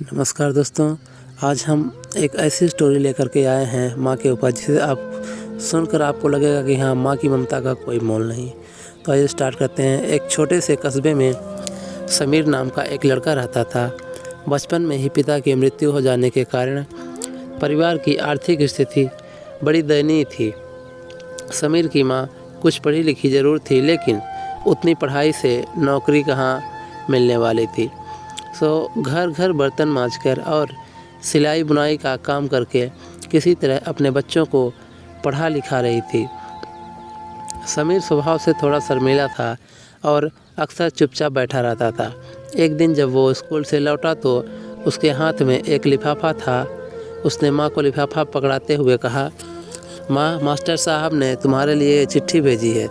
नमस्कार दोस्तों, आज हम एक ऐसी स्टोरी लेकर के आए हैं माँ के ऊपर, जिसे आप सुनकर आपको लगेगा कि हाँ, माँ की ममता का कोई मोल नहीं। तो आइए स्टार्ट करते हैं। एक छोटे से कस्बे में समीर नाम का एक लड़का रहता था। बचपन में ही पिता की मृत्यु हो जाने के कारण परिवार की आर्थिक स्थिति बड़ी दयनीय थी। समीर की माँ कुछ पढ़ी लिखी ज़रूर थी, लेकिन उतनी पढ़ाई से नौकरी कहाँ मिलने वाली थी। घर घर बर्तन मांजकर और सिलाई बुनाई का काम करके किसी तरह अपने बच्चों को पढ़ा लिखा रही थी। समीर स्वभाव से थोड़ा शर्मीला था और अक्सर चुपचाप बैठा रहता था। एक दिन जब वो स्कूल से लौटा तो उसके हाथ में एक लिफाफा था। उसने माँ को लिफाफा पकड़ाते हुए कहा, माँ, मास्टर साहब ने तुम्हारे लिए चिट्ठी भेजी है,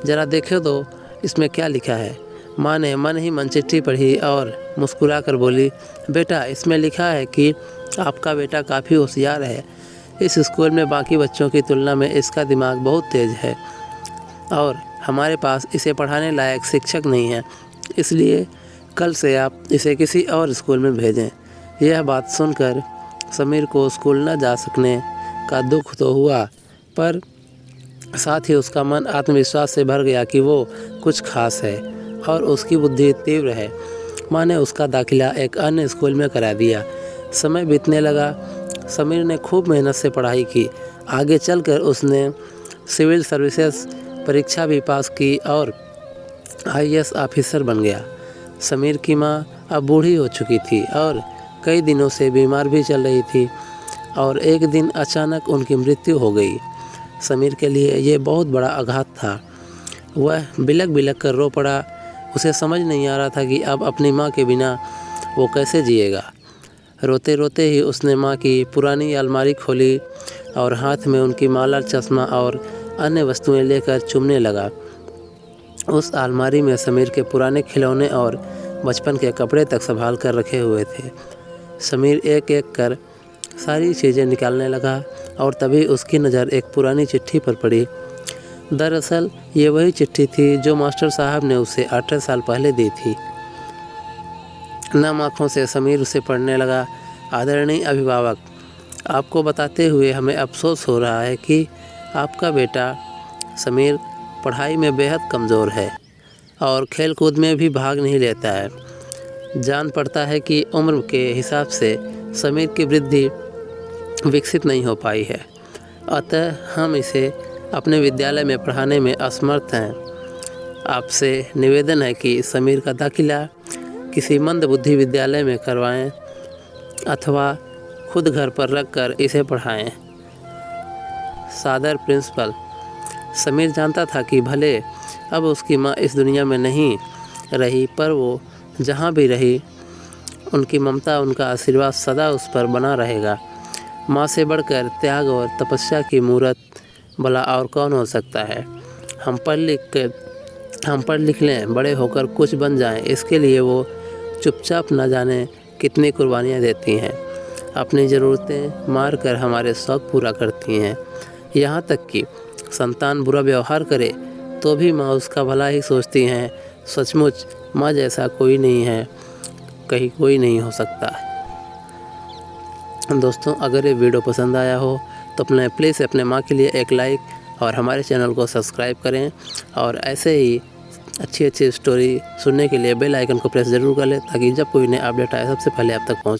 ज़रा देखो तो इसमें क्या लिखा है। माँ ने मन ही मन चिट्ठी पढ़ी और मुस्कुरा कर बोली, बेटा, इसमें लिखा है कि आपका बेटा काफ़ी होशियार है। इस स्कूल में बाकी बच्चों की तुलना में इसका दिमाग बहुत तेज़ है और हमारे पास इसे पढ़ाने लायक शिक्षक नहीं है, इसलिए कल से आप इसे किसी और स्कूल में भेजें। यह बात सुनकर समीर को स्कूल न जा सकने का दुख तो हुआ, पर साथ ही उसका मन आत्मविश्वास से भर गया कि वो कुछ खास है और उसकी बुद्धि तीव्र है। माँ ने उसका दाखिला एक अन्य स्कूल में करा दिया। समय बीतने लगा। समीर ने खूब मेहनत से पढ़ाई की। आगे चलकर उसने सिविल सर्विसेज परीक्षा भी पास की और आईएएस ऑफिसर बन गया। समीर की माँ अब बूढ़ी हो चुकी थी और कई दिनों से बीमार भी चल रही थी और एक दिन अचानक उनकी मृत्यु हो गई। समीर के लिए ये बहुत बड़ा आघात था। वह बिलख बिलख कर रो पड़ा। उसे समझ नहीं आ रहा था कि अब अपनी माँ के बिना वो कैसे जिएगा। रोते रोते ही उसने माँ की पुरानी अलमारी खोली और हाथ में उनकी माला, चश्मा और अन्य वस्तुएं लेकर चूमने लगा। उस अलमारी में समीर के पुराने खिलौने और बचपन के कपड़े तक संभाल कर रखे हुए थे। समीर एक एक कर सारी चीज़ें निकालने लगा और तभी उसकी नज़र एक पुरानी चिट्ठी पर पड़ी। दरअसल ये वही चिट्ठी थी जो मास्टर साहब ने उसे 18 साल पहले दी थी। नम आँखों से समीर उसे पढ़ने लगा। आदरणीय अभिभावक, आपको बताते हुए हमें अफसोस हो रहा है कि आपका बेटा समीर पढ़ाई में बेहद कमज़ोर है और खेलकूद में भी भाग नहीं लेता है। जान पड़ता है कि उम्र के हिसाब से समीर की वृद्धि विकसित नहीं हो पाई है, अतः हम इसे अपने विद्यालय में पढ़ाने में असमर्थ हैं। आपसे निवेदन है कि समीर का दाखिला किसी मंदबुद्धि विद्यालय में करवाएं अथवा खुद घर पर रखकर इसे पढ़ाएं। सादर प्रिंसिपल। समीर जानता था कि भले अब उसकी माँ इस दुनिया में नहीं रही, पर वो जहाँ भी रही उनकी ममता, उनका आशीर्वाद सदा उस पर बना रहेगा। माँ से बढ़कर त्याग और तपस्या की मूर्त भला और कौन हो सकता है। हम पढ़ लिख लें, बड़े होकर कुछ बन जाएं, इसके लिए वो चुपचाप न जाने कितनी कुर्बानियाँ देती हैं। अपनी ज़रूरतें मार कर हमारे शौक़ पूरा करती हैं। यहाँ तक कि संतान बुरा व्यवहार करे तो भी माँ उसका भला ही सोचती हैं। सचमुच माँ जैसा कोई नहीं है, कहीं कोई नहीं हो सकता। दोस्तों, अगर ये वीडियो पसंद आया हो तो प्लीज़ अपने माँ के लिए एक लाइक और हमारे चैनल को सब्सक्राइब करें और ऐसे ही अच्छी अच्छी स्टोरी सुनने के लिए बेल आइकन को प्रेस ज़रूर कर लें, ताकि जब कोई नया अपडेट आए सबसे पहले आप तक पहुँचे।